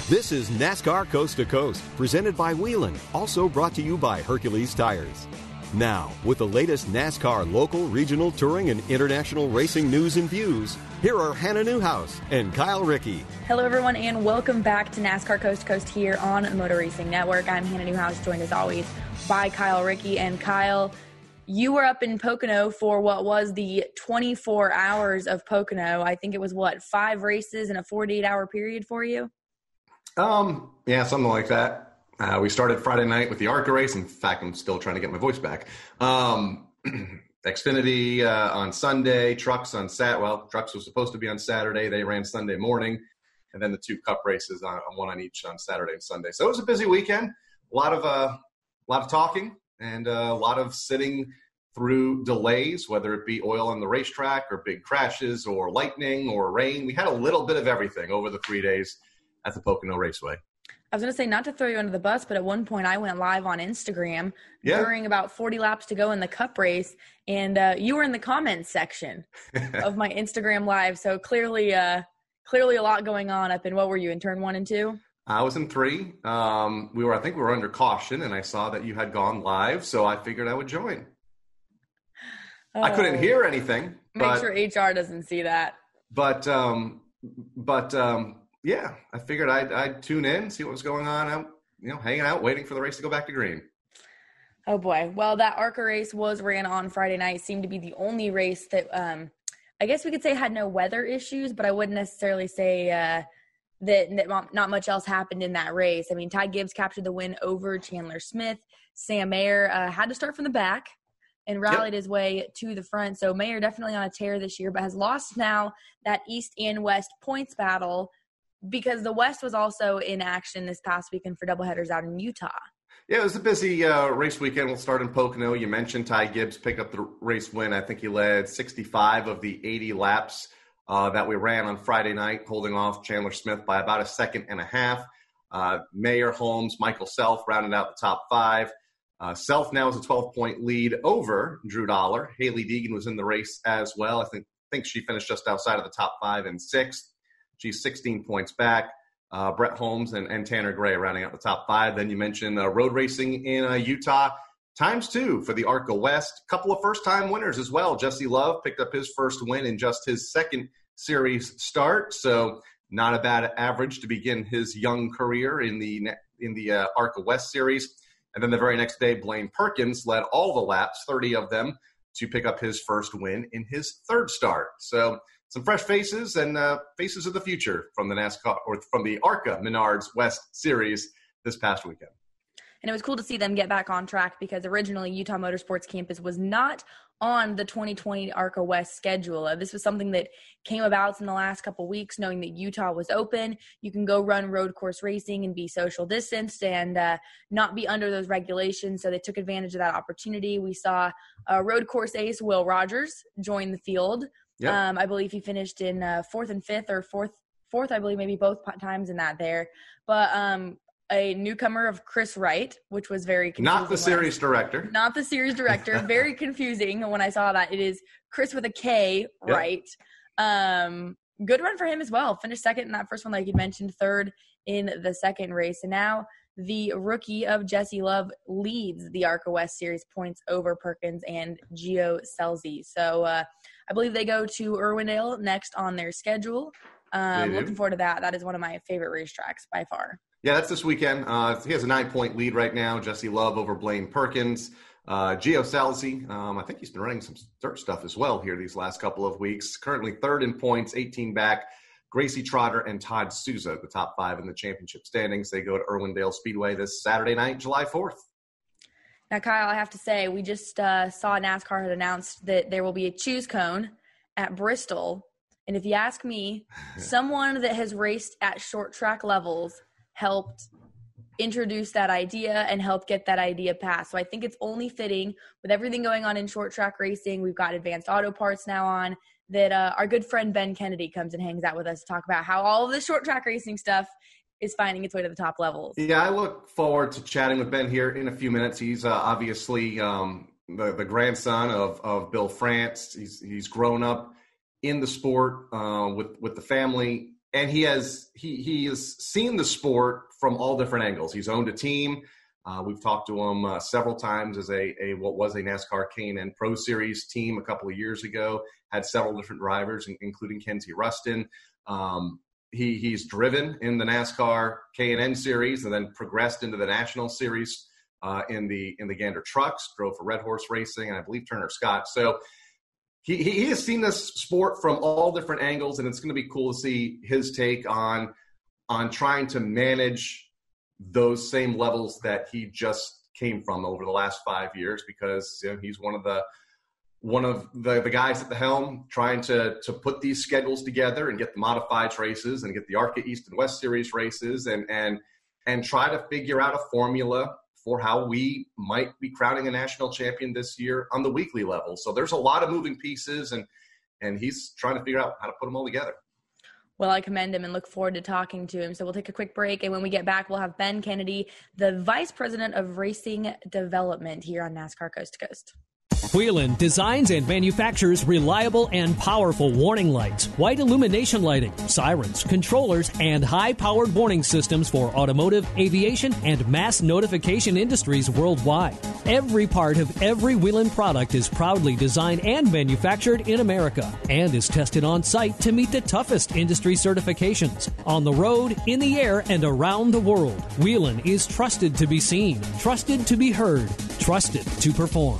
This is NASCAR Coast to Coast, presented by Whelen, also brought to you by Hercules Tires. Now, with the latest NASCAR local, regional, touring, and international racing news and views, here are Hannah Newhouse and Kyle Rickey. Hello, everyone, and welcome back to NASCAR Coast to Coast here on the Motor Racing Network. I'm Hannah Newhouse, joined as always by Kyle Rickey. And Kyle, you were up in Pocono for what was the 24 hours of Pocono. I think it was, 5 races in a 48-hour period for you? Yeah, something like that. We started Friday night with the ARCA race. In fact, I'm still trying to get my voice back. Xfinity on Sunday, trucks on Saturday. Well, trucks was supposed to be on Saturday. They ran Sunday morning. And then the 2 cup races, on one on each on Saturday and Sunday. So it was a busy weekend. A lot of talking and a lot of sitting through delays, whether it be oil on the racetrack or big crashes or lightning or rain. We had a little bit of everything over the 3 days at the Pocono Raceway. I was going to say, not to throw you under the bus, but at one point I went live on Instagram during about 40 laps to go in the cup race, and you were in the comments section of my Instagram live. So clearly a lot going on up in, what were you, in turn 1 and 2? I was in 3. I think we were under caution, and I saw that you had gone live, so I figured I would join. I couldn't hear anything. Make sure HR doesn't see that. But yeah, I figured I'd tune in, see what was going on. I'm, hanging out, waiting for the race to go back to green. Oh boy. Well, that ARCA race was ran on Friday night. Seemed to be the only race that I guess we could say had no weather issues, but I wouldn't necessarily say that not much else happened in that race. I mean, Ty Gibbs captured the win over Chandler Smith. Sam Mayer had to start from the back and rallied his way to the front. So Mayer definitely on a tear this year, but has lost now that East and West points battle, because the West was also in action this past weekend for doubleheaders out in Utah. Yeah, it was a busy race weekend. We'll start in Pocono. You mentioned Ty Gibbs picked up the race win. I think he led 65 of the 80 laps that we ran on Friday night, holding off Chandler Smith by about a second and a half. Mayer, Holmes, Michael Self rounded out the top 5. Self now has a 12-point lead over Drew Dollar. Haley Deegan was in the race as well. I think she finished just outside of the top 5 in 6th. She's 16 points back. Brett Holmes and Tanner Gray rounding out the top 5. Then you mentioned road racing in Utah. ×2 for the ARCA West. Couple of first-time winners as well. Jesse Love picked up his first win in just his second series start. So not a bad average to begin his young career in the ARCA West series. And then the very next day, Blaine Perkins led all the laps, 30 of them, to pick up his first win in his third start. So some fresh faces and faces of the future from the NASCAR or from the ARCA Menards West Series this past weekend. And it was cool to see them get back on track, because originally Utah Motorsports Campus was not on the 2020 ARCA West schedule. This was something that came about in the last couple of weeks, knowing that Utah was open. You can go run road course racing and be social distanced and not be under those regulations. So they took advantage of that opportunity. We saw road course ace Will Rogers join the field. Yep. I believe he finished in 4th and 5th, or fourth, I believe, maybe both times in that there. But a newcomer of Chris Wright, which was very confusing. Not the series director. Not the series director. Very confusing when I saw that. It is Chris with a K, Wright. Good run for him as well. Finished second in that first one, like you mentioned, third in the second race. And now the rookie of Jesse Love leads the ARCA West Series points over Perkins and Gio Scelzi. So I believe they go to Irwindale next on their schedule. Looking forward to that. That is one of my favorite racetracks by far. Yeah, that's this weekend. He has a 9-point lead right now. Jesse Love over Blaine Perkins. Gio Scelzi, I think he's been running some dirt stuff as well here these last couple of weeks. Currently third in points, 18 back. Gracie Trotter and Todd Souza, the top 5 in the championship standings. They go to Irwindale Speedway this Saturday night, July 4th. Now, Kyle, I have to say, we just saw NASCAR had announced that there will be a choose cone at Bristol. And if you ask me, someone that has raced at short track levels helped introduce that idea and help get that idea passed. So I think it's only fitting, with everything going on in short track racing. We've got Advanced Auto Parts now on, that our good friend Ben Kennedy comes and hangs out with us to talk about how all of this short track racing stuff is finding its way to the top levels. Yeah, I look forward to chatting with Ben here in a few minutes. He's obviously the grandson of Bill France. He's grown up in the sport with the family and he has seen the sport from all different angles. He's owned a team. We've talked to him several times as what was a NASCAR K&N Pro Series team a couple of years ago. Had several different drivers, including Kenzie Ruston. He's driven in the NASCAR K&N Series and then progressed into the National Series in the Gander Trucks. Drove for Red Horse Racing and I believe Turner Scott. So he has seen this sport from all different angles, and it's going to be cool to see his take on trying to manage those same levels that he just came from over the last 5 years, because he's one of the guys at the helm trying to put these schedules together and get the modifieds races and get the ARCA East and West Series races and try to figure out a formula for how we might be crowning a national champion this year on the weekly level. So there's a lot of moving pieces, and he's trying to figure out how to put them all together. Well, I commend him and look forward to talking to him. So we'll take a quick break, and when we get back, we'll have Ben Kennedy, the Vice President of Racing Development here on NASCAR Coast to Coast. Whelen designs and manufactures reliable and powerful warning lights, white illumination lighting, sirens, controllers, and high-powered warning systems for automotive, aviation, and mass notification industries worldwide. Every part of every Whelen product is proudly designed and manufactured in America and is tested on site to meet the toughest industry certifications. On the road, in the air, and around the world, Whelen is trusted to be seen, trusted to be heard, trusted to perform.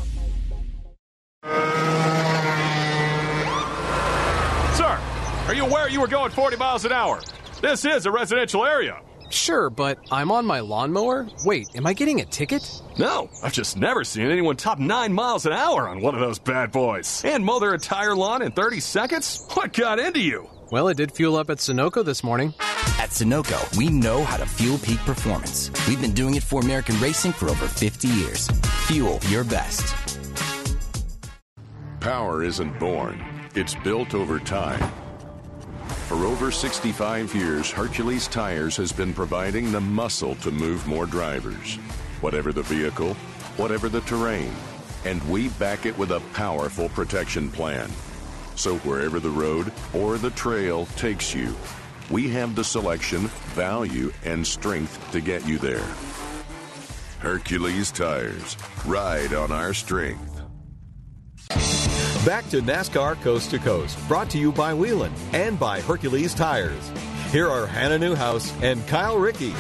Sir, are you aware you were going 40 miles an hour? This is a residential area. Sure, but I'm on my lawnmower? Wait, am I getting a ticket? No, I've just never seen anyone top 9 miles an hour on one of those bad boys. And mow their entire lawn in 30 seconds? What got into you? Well, it did fuel up at Sunoco this morning. At Sunoco, we know how to fuel peak performance. We've been doing it for American racing for over 50 years. Fuel your best. Power isn't born, it's built over time. For over 65 years, Hercules Tires has been providing the muscle to move more drivers. Whatever the vehicle, whatever the terrain. And we back it with a powerful protection plan. So wherever the road or the trail takes you, we have the selection, value, and strength to get you there. Hercules Tires. Ride on our strength. Back to NASCAR Coast to Coast, brought to you by Whelen and by Hercules Tires. Here are Hannah Newhouse and Kyle Rickey.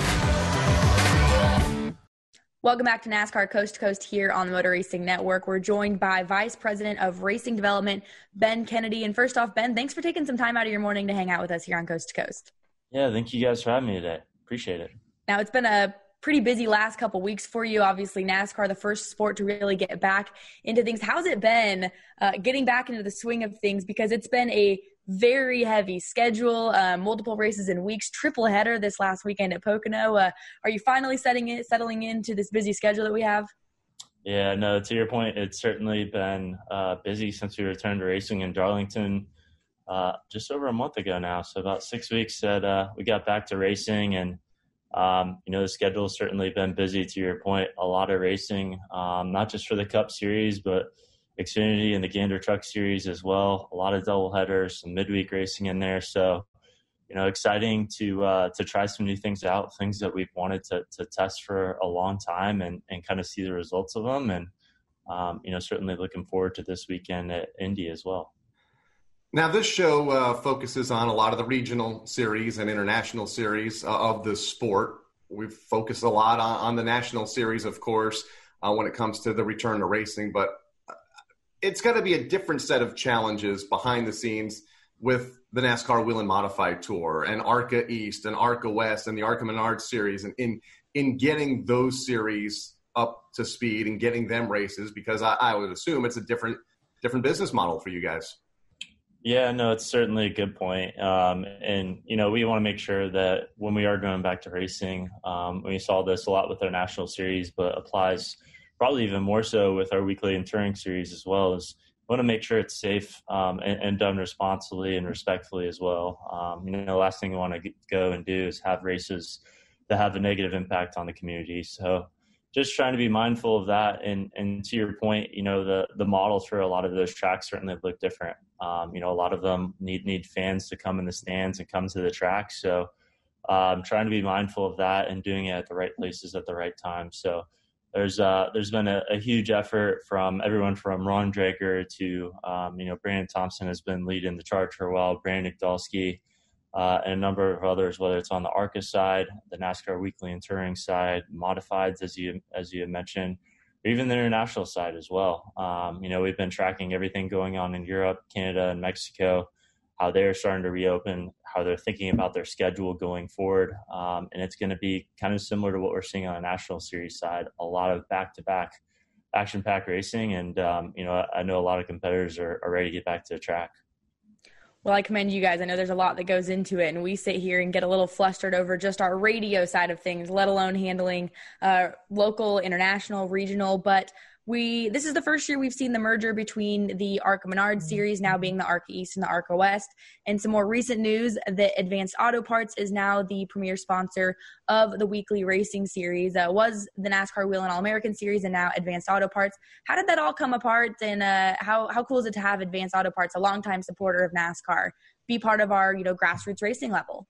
Welcome back to NASCAR Coast to Coast here on the Motor Racing Network. We're joined by Vice President of Racing Development, Ben Kennedy. And first off, Ben, thanks for taking some time out of your morning to hang out with us here on Coast to Coast. Yeah, thank you guys for having me today. Appreciate it. Now, it's been a pretty busy last couple weeks for you. Obviously, NASCAR, the first sport to really get back into things. How's it been getting back into the swing of things? Because it's been a very heavy schedule, multiple races in weeks, triple header this last weekend at Pocono. Are you finally settling into this busy schedule that we have? Yeah, no, to your point, it's certainly been busy since we returned to racing in Darlington just over a month ago now. So about 6 weeks that we got back to racing, and the schedule has certainly been busy, to your point. A lot of racing, not just for the Cup Series, but Xfinity and the Gander Truck Series as well. A lot of double headers, some midweek racing in there. So, exciting to try some new things out, things that we've wanted to test for a long time and kind of see the results of them. And, certainly looking forward to this weekend at Indy as well. Now, this show focuses on a lot of the regional series and international series of the sport. We've focused a lot on the national series, of course, when it comes to the return to racing. But it's got to be a different set of challenges behind the scenes with the NASCAR Whelen Modified Tour and ARCA East and ARCA West and the ARCA Menard Series, and in getting those series up to speed and getting them races, because I would assume it's a different business model for you guys. Yeah, no, it's certainly a good point. And we want to make sure that when we are going back to racing, we saw this a lot with our national series, but applies probably even more so with our weekly and touring series as well, is we want to make sure it's safe and done responsibly and respectfully as well. The last thing we want to go and do is have races that have a negative impact on the community. So, just trying to be mindful of that. And to your point, the models for a lot of those tracks certainly look different. A lot of them need fans to come in the stands and come to the track. So trying to be mindful of that and doing it at the right places at the right time. So there's been a huge effort from everyone from Ron Drager to, Brandon Thompson has been leading the charge for a while, Brandon Igdalski, and a number of others, whether it's on the ARCA side, the NASCAR Weekly and Touring side, modifieds, as you had mentioned, or even the international side as well. We've been tracking everything going on in Europe, Canada, and Mexico, how they're starting to reopen, how they're thinking about their schedule going forward. And it's going to be kind of similar to what we're seeing on the National Series side, a lot of back-to-back action-packed racing. And, I know a lot of competitors are ready to get back to the track. Well, I commend you guys. I know there's a lot that goes into it, and we sit here and get a little flustered over just our radio side of things, let alone handling local, international, regional. But this is the first year we've seen the merger between the ARCA Menard series now being the ARCA East and the ARCA West. And some more recent news that Advanced Auto Parts is now the premier sponsor of the weekly racing series. Was the NASCAR Wheel and All-American series and now Advanced Auto Parts. How did that all come apart, and how cool is it to have Advanced Auto Parts, a longtime supporter of NASCAR, be part of our grassroots racing level?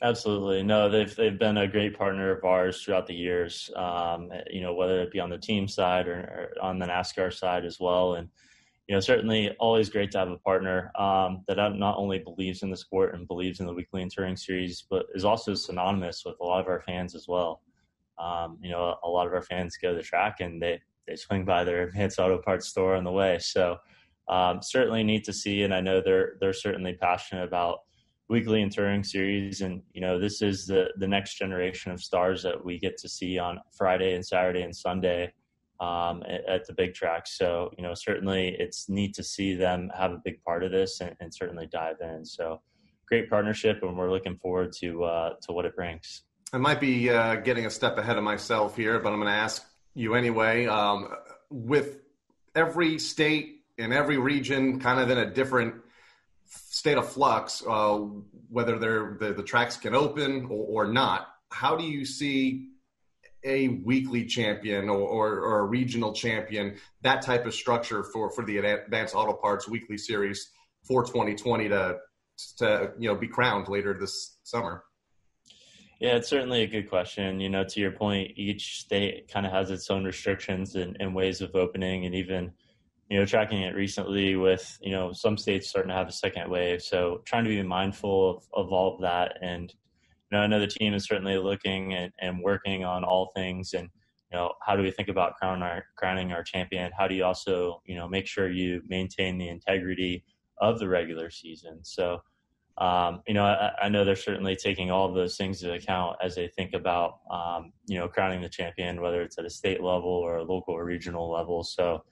Absolutely. No, they've been a great partner of ours throughout the years, whether it be on the team side or on the NASCAR side as well. And, certainly always great to have a partner that not only believes in the sport and believes in the weekly and touring series, but is also synonymous with a lot of our fans as well. A lot of our fans go to the track and they swing by their Advanced Auto Parts store on the way. So certainly neat to see. And I know they're certainly passionate about weekly and touring series. And, this is the next generation of stars that we get to see on Friday and Saturday and Sunday at the big tracks. So, certainly it's neat to see them have a big part of this and certainly dive in. So great partnership, and we're looking forward to what it brings. I might be getting a step ahead of myself here, but I'm going to ask you anyway. With every state and every region kind of in a different state of flux, whether the tracks can open or not, how do you see a weekly champion or a regional champion, that type of structure for the Advanced Auto Parts weekly series for 2020 to be crowned later this summer? Yeah, it's certainly a good question. To your point, each state kind of has its own restrictions and ways of opening, and even tracking it recently with, some states starting to have a second wave. So trying to be mindful of all of that. And, I know the team is certainly looking and working on all things. And, how do we think about crowning our champion? How do you also, make sure you maintain the integrity of the regular season? So, I know they're certainly taking all of those things into account as they think about, crowning the champion, whether it's at a state level or a local or regional level. So,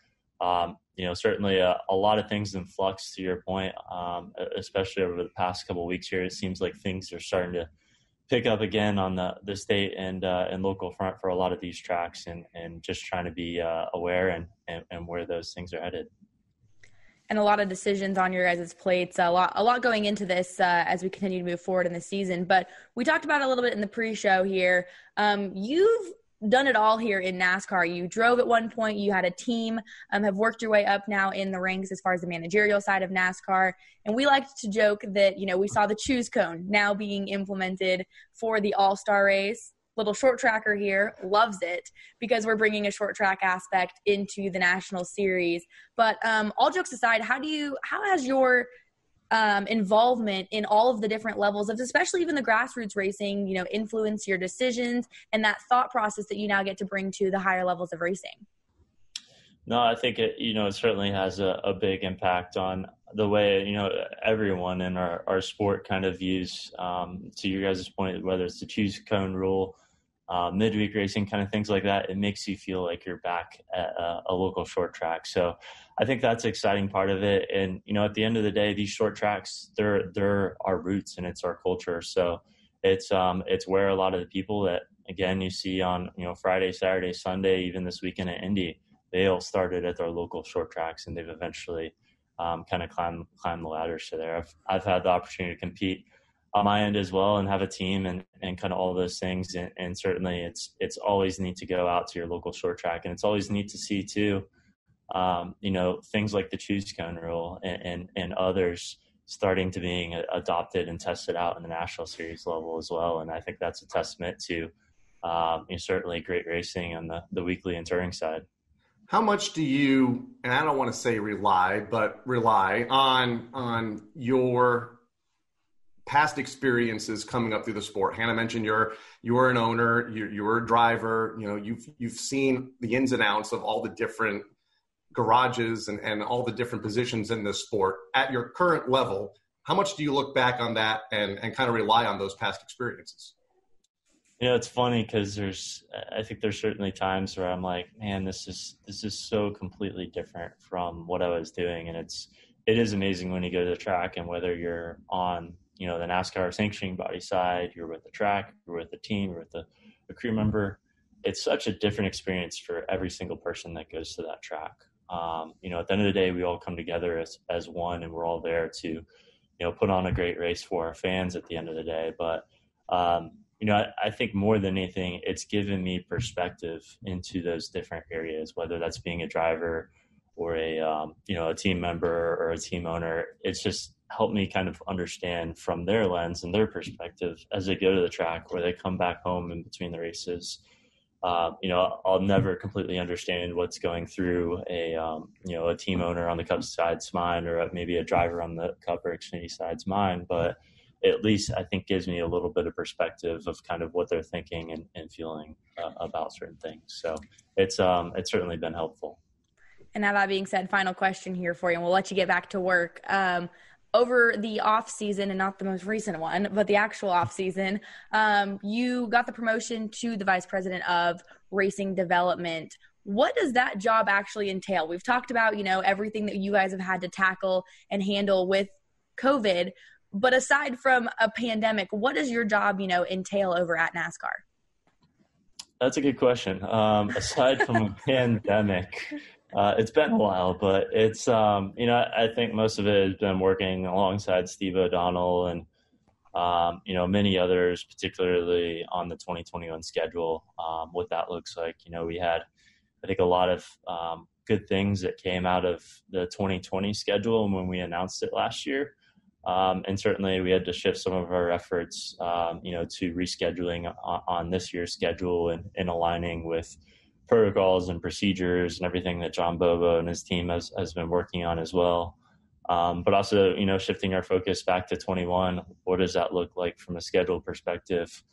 certainly a lot of things in flux, to your point, especially over the past couple of weeks here. It seems like things are starting to pick up again on the state and local front for a lot of these tracks, and just trying to be aware and where those things are headed. And a lot of decisions on your guys' plates, a lot going into this as we continue to move forward in the season. But we talked about it a little bit in the pre-show here. You've done it all here in NASCAR. You drove at one point, you had a team, have worked your way up now in the ranks as far as the managerial side of NASCAR. And we like to joke that, we saw the choose cone now being implemented for the All-Star race. Little short tracker here loves it because we're bringing a short track aspect into the national series. But all jokes aside, how has your involvement in all of the different levels of, especially even the grassroots racing, influence your decisions and that thought process that you now get to bring to the higher levels of racing? No, I think it certainly has a big impact on the way, everyone in our sport kind of views, to your guys' point, whether it's the choose cone rule, midweek racing, kind of things like that. It makes you feel like you're back at a local short track. So I think that's an exciting part of it. And, at the end of the day, these short tracks, they're our roots and it's our culture. So it's where a lot of the people that, again, you see on, Friday, Saturday, Sunday, even this weekend at Indy, they all started at their local short tracks and they've eventually kind of climbed the ladder to there. I've had the opportunity to compete on my end as well, and have a team and kind of all those things. And certainly it's always neat to go out to your local short track, and it's always neat to see too, things like the choose cone rule and others starting to being adopted and tested out in the national series level as well. And I think that's a testament to certainly great racing on the weekly and touring side. How much do you, and I don't want to say rely on your past experiences coming up through the sport? Hannah mentioned you're an owner, you're a driver, you've seen the ins and outs of all the different garages and all the different positions in this sport. At your current level, how much do you look back on that and kind of rely on those past experiences? It's funny because I think there's certainly times where I'm like, man, this is so completely different from what I was doing. And it is amazing when you go to the track, and whether you're on, the NASCAR sanctioning body side, you're with the track, you're with the team, you're with a crew member, it's such a different experience for every single person that goes to that track. At the end of the day, we all come together as one, and we're all there to, put on a great race for our fans at the end of the day. But, I think more than anything, it's given me perspective into those different areas, whether that's being a driver or a team member or a team owner. It's just helped me kind of understand from their lens and their perspective as they go to the track, or they come back home in between the races. I'll never completely understand what's going through a team owner on the Cubs side's mind, or maybe a driver on the Cup or Xfinity side's mind, but at least I think gives me a little bit of perspective of kind of what they're thinking and feeling about certain things. So it's certainly been helpful. And now that being said, final question here for you, and we'll let you get back to work. Over the off season, and not the most recent one, but the actual off season, you got the promotion to the vice president of racing development. What does that job actually entail? We've talked about, everything that you guys have had to tackle and handle with COVID, but aside from a pandemic, what does your job, entail over at NASCAR? That's a good question. Aside from a pandemic, it's been a while, but it's, I think most of it has been working alongside Steve O'Donnell and, many others, particularly on the 2021 schedule. What that looks like, we had, I think, a lot of good things that came out of the 2020 schedule and when we announced it last year. And certainly we had to shift some of our efforts, to rescheduling on this year's schedule and aligning with protocols and procedures and everything that John Bobo and his team has been working on as well. But also, shifting our focus back to 21, what does that look like from a schedule perspective?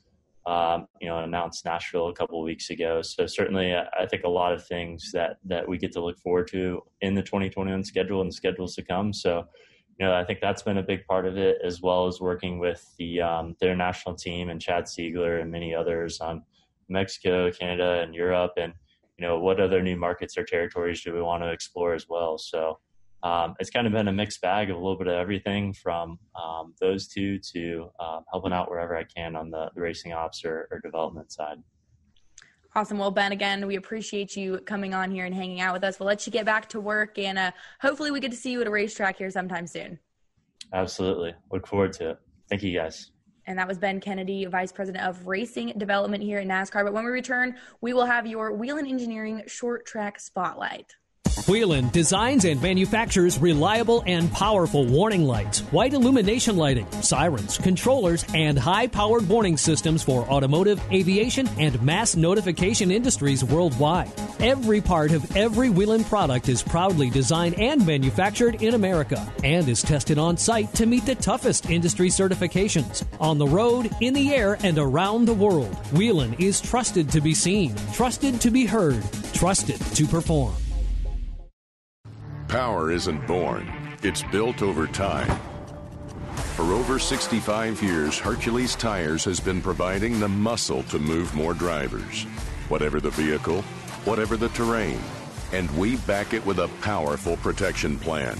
Announced Nashville a couple of weeks ago. So certainly I think a lot of things that we get to look forward to in the 2021 schedule and the schedules to come. So, I think that's been a big part of it, as well as working with the international team and Chad Siegler and many others on Mexico, Canada, and Europe. And, what other new markets or territories do we want to explore as well? So it's kind of been a mixed bag of a little bit of everything from those two to helping out wherever I can on the racing ops or development side. Awesome. Well, Ben, again, we appreciate you coming on here and hanging out with us. We'll let you get back to work, and hopefully we get to see you at a racetrack here sometime soon. Absolutely. Look forward to it. Thank you, guys. And that was Ben Kennedy, Vice President of Racing Development here at NASCAR. But when we return, we will have your Whelen Engineering Short Track Spotlight. Whelen designs and manufactures reliable and powerful warning lights, white illumination lighting, sirens, controllers, and high-powered warning systems for automotive, aviation, and mass notification industries worldwide. Every part of every Whelen product is proudly designed and manufactured in America and is tested on site to meet the toughest industry certifications. On the road, in the air, and around the world, Whelen is trusted to be seen, trusted to be heard, trusted to perform. Power isn't born, it's built over time. For over 65 years, Hercules Tires has been providing the muscle to move more drivers. Whatever the vehicle, whatever the terrain, and we back it with a powerful protection plan.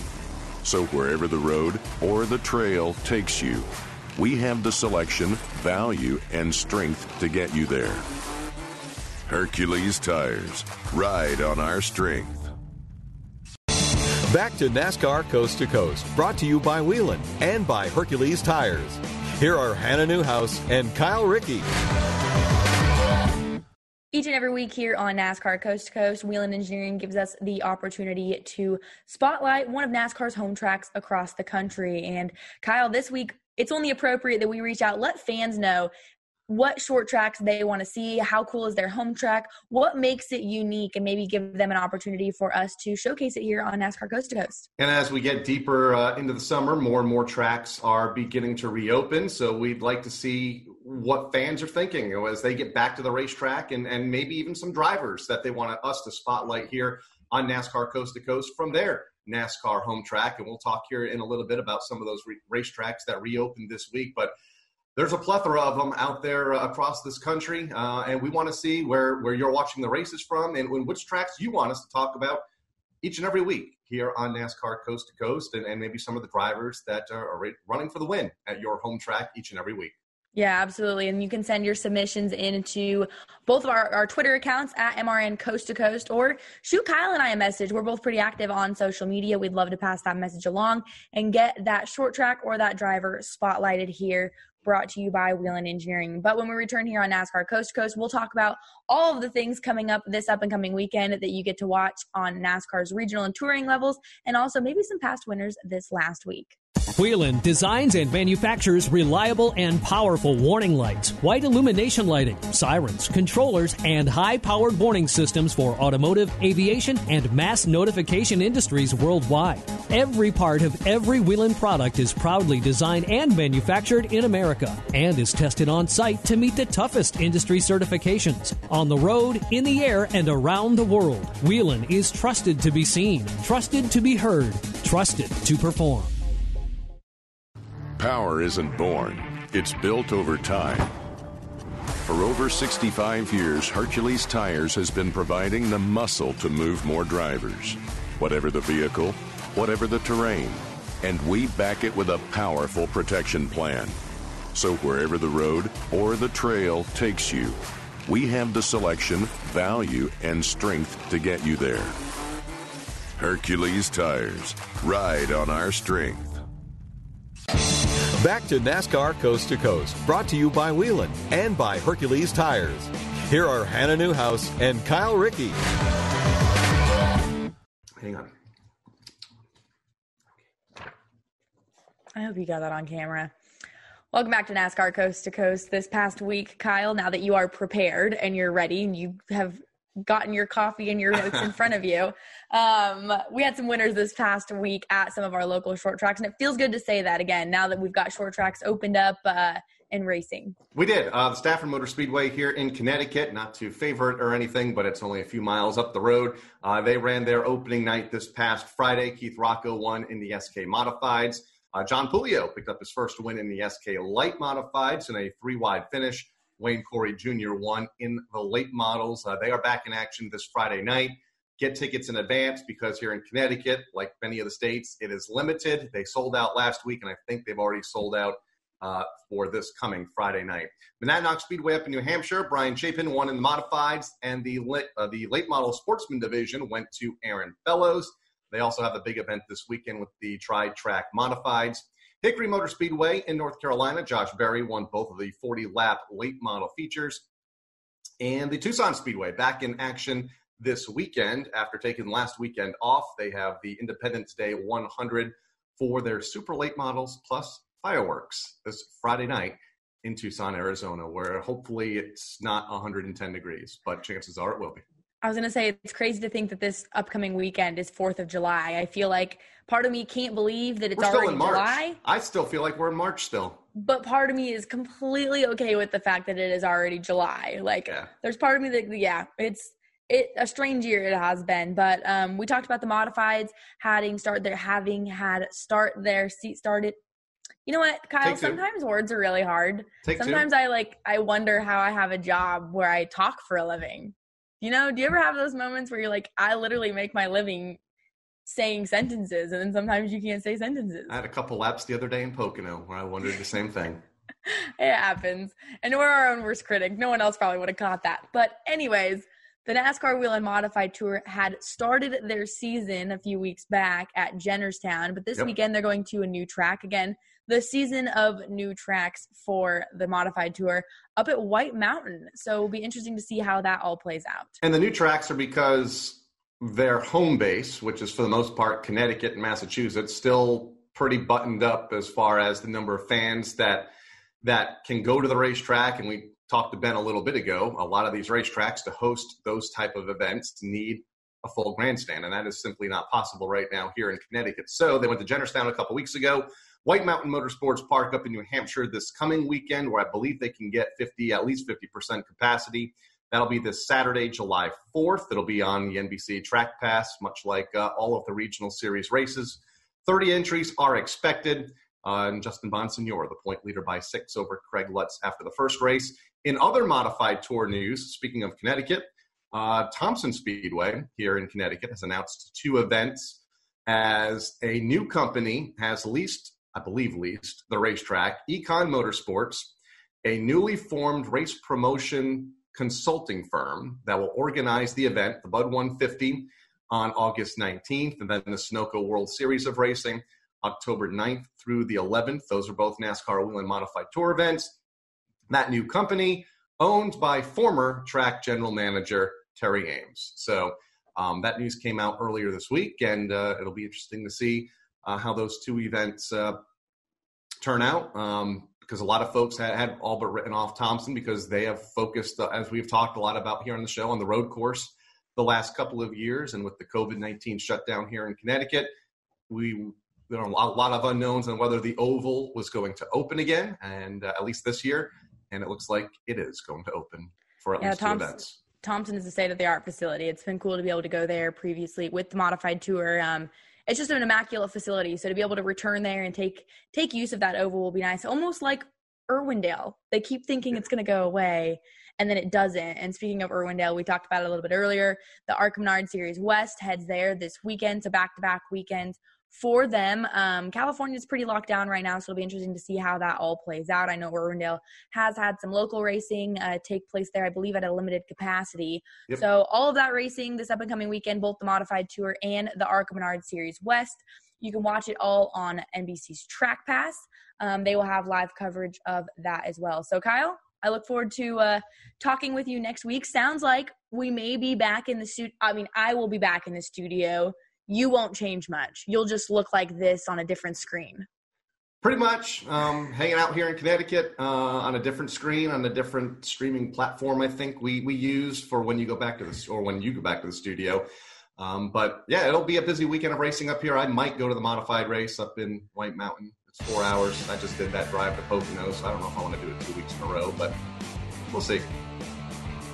So wherever the road or the trail takes you, we have the selection, value, and strength to get you there. Hercules Tires. Ride on our strength. Back to NASCAR Coast to Coast, brought to you by Whelen and by Hercules Tires. Here are Hannah Newhouse and Kyle Rickey. Each and every week here on NASCAR Coast to Coast, Whelen Engineering gives us the opportunity to spotlight one of NASCAR's home tracks across the country. And Kyle, this week, it's only appropriate that we reach out, let fans know what short tracks they want to see, how cool is their home track, what makes it unique, and maybe give them an opportunity for us to showcase it here on NASCAR Coast to Coast. And as we get deeper into the summer, more and more tracks are beginning to reopen. So we'd like to see what fans are thinking as they get back to the racetrack, and maybe even some drivers that they want us to spotlight here on NASCAR Coast to Coast from their NASCAR home track. And we'll talk here in a little bit about some of those racetracks that reopened this week. But there's a plethora of them out there across this country, and we want to see where you're watching the races from and which tracks you want us to talk about each and every week here on NASCAR Coast to Coast, and maybe some of the drivers that are running for the win at your home track each and every week. Yeah, absolutely. And you can send your submissions into both of our Twitter accounts at MRN Coast to Coast, or shoot Kyle and I a message. We're both pretty active on social media. We'd love to pass that message along and get that short track or that driver spotlighted here, brought to you by Whelen Engineering. But when we return here on NASCAR Coast to Coast, we'll talk about all of the things coming up this up-and-coming weekend that you get to watch on NASCAR's regional and touring levels, and also maybe some past winners this last week. Whelen designs and manufactures reliable and powerful warning lights, white illumination lighting, sirens, controllers, and high-powered warning systems for automotive, aviation, and mass notification industries worldwide. Every part of every Whelen product is proudly designed and manufactured in America and is tested on site to meet the toughest industry certifications. On the road, in the air, and around the world, Whelen is trusted to be seen, trusted to be heard, trusted to perform. Power isn't born, it's built over time. For over 65 years, Hercules Tires has been providing the muscle to move more drivers. Whatever the vehicle, whatever the terrain, and we back it with a powerful protection plan. So wherever the road or the trail takes you, we have the selection, value, and strength to get you there. Hercules Tires. Ride on our strength. Back to NASCAR Coast to Coast, brought to you by Whelen and by Hercules Tires. Here are Hannah Newhouse and Kyle Rickey. Hang on. I hope you got that on camera. Welcome back to NASCAR Coast to Coast. This past week, Kyle, now that you are prepared and you're ready and you have gotten your coffee and your notes in front of you, we had some winners this past week at some of our local short tracks, and it feels good to say that again now that we've got short tracks opened up and racing. We did. The Stafford Motor Speedway here in Connecticut, not to favor it or anything, but it's only a few miles up the road. They ran their opening night this past Friday. Keith Rocco won in the SK Modifieds. John Pulio picked up his first win in the SK Light Modifieds in a 3-wide finish. Wayne Corey Jr. won in the late models. They are back in action this Friday night. Get tickets in advance because here in Connecticut, like many of the states, it is limited. They sold out last week, and I think they've already sold out for this coming Friday night. Monadnock Speedway up in New Hampshire, Brian Chapin won in the Modifieds, and the late model sportsman division went to Aaron Fellows. They also have a big event this weekend with the Tri-Track Modifieds. Hickory Motor Speedway in North Carolina, Josh Berry won both of the 40-lap late model features. And the Tucson Speedway back in action this weekend after taking last weekend off. They have the Independence Day 100 for their super late models plus fireworks this Friday night in Tucson, Arizona, where hopefully it's not 110 degrees, but chances are it will be. I was going to say, it's crazy to think that this upcoming weekend is 4th of July. I feel like part of me can't believe that it's already in March. July. I still feel like we're in March still. But part of me is completely okay with the fact that it is already July. There's part of me that, it's a strange year it has been. But we talked about the Modifieds having start their seat started. You know what, Kyle? Sometimes words are really hard. Sometimes I wonder how I have a job where I talk for a living. You know, do you ever have those moments where you're like, I literally make my living saying sentences, and then sometimes you can't say sentences? I had a couple laps the other day in Pocono where I wondered the same thing. It happens. And we're our own worst critic. No one else probably would have caught that. But anyways, The NASCAR Wheel and Modified Tour had started their season a few weeks back at Jennerstown, but this weekend they're going to a new track. Again, the season of new tracks for the Modified Tour up at White Mountain. So it'll be interesting to see how that all plays out. And the new tracks are because their home base, which is for the most part Connecticut and Massachusetts, still pretty buttoned up as far as the number of fans that can go to the racetrack. And we talked to Ben a little bit ago, a lot of these racetracks to host those type of events need a full grandstand, and that is simply not possible right now here in Connecticut. So they went to Jennerstown a couple weeks ago. White Mountain Motorsports Park up in New Hampshire this coming weekend, where I believe they can get at least 50% capacity. That'll be this Saturday, July 4th. It'll be on the NBC Track Pass, much like all of the regional series races. 30 entries are expected. And Justin Bonsignor, the point leader by 6 over Craig Lutz after the first race. In other Modified Tour news, speaking of Connecticut, Thompson Speedway here in Connecticut has announced 2 events as a new company has leased the racetrack, Econ Motorsports, a newly formed race promotion consulting firm that will organize the event, the Bud 150, on August 19th, and then the Sunoco World Series of Racing, October 9th through the 11th. Those are both NASCAR Wheel and Modified Tour events. That new company, owned by former track general manager Terry Ames. So that news came out earlier this week, and it'll be interesting to see how those 2 events turn out, because a lot of folks had all but written off Thompson because they have focused, as we've talked a lot about here on the show, on the road course the last couple of years. And with the COVID-19 shutdown here in Connecticut, there are a lot of unknowns on whether the Oval was going to open again, and at least this year. And it looks like it is going to open for at least 2 events. Thompson is a state-of-the-art facility. It's been cool to be able to go there previously with the Modified Tour. It's just an immaculate facility. So to be able to return there and take use of that Oval will be nice. Almost like Irwindale. They keep thinking it's going to go away, and then it doesn't. And speaking of Irwindale, we talked about it a little bit earlier. The ARCA Menard Series West heads there this weekend, so back-to-back weekends for them. California's pretty locked down right now, so it'll be interesting to see how that all plays out. I know Irwindale has had some local racing take place there, I believe at a limited capacity. Yep. So all of that racing this up-and-coming weekend, both the Modified Tour and the ARCA Menard Series West. You can watch it all on NBC's Track Pass. They will have live coverage of that as well. So, Kyle, I look forward to talking with you next week. Sounds like we may be back in the studio. I mean, I will be back in the studio. You won't change much. You'll just look like this on a different screen. Pretty much. Hanging out here in Connecticut on a different screen, on a different streaming platform, I think we use for when you go back to the studio. But yeah, it'll be a busy weekend of racing up here. I might go to the modified race up in White Mountain. It's 4 hours. I just did that drive to Pocono, so I don't know if I want to do it 2 weeks in a row, but we'll see.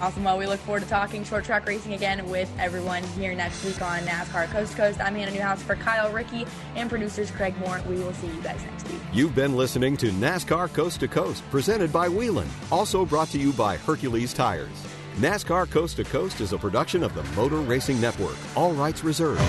Awesome. Well, we look forward to talking short track racing again with everyone here next week on NASCAR Coast to Coast. I'm Hannah Newhouse for Kyle, Rickey, and producers Craig Moore. We will see you guys next week. You've been listening to NASCAR Coast to Coast, presented by Wheeling, also brought to you by Hercules Tires. NASCAR Coast to Coast is a production of the Motor Racing Network. All rights reserved.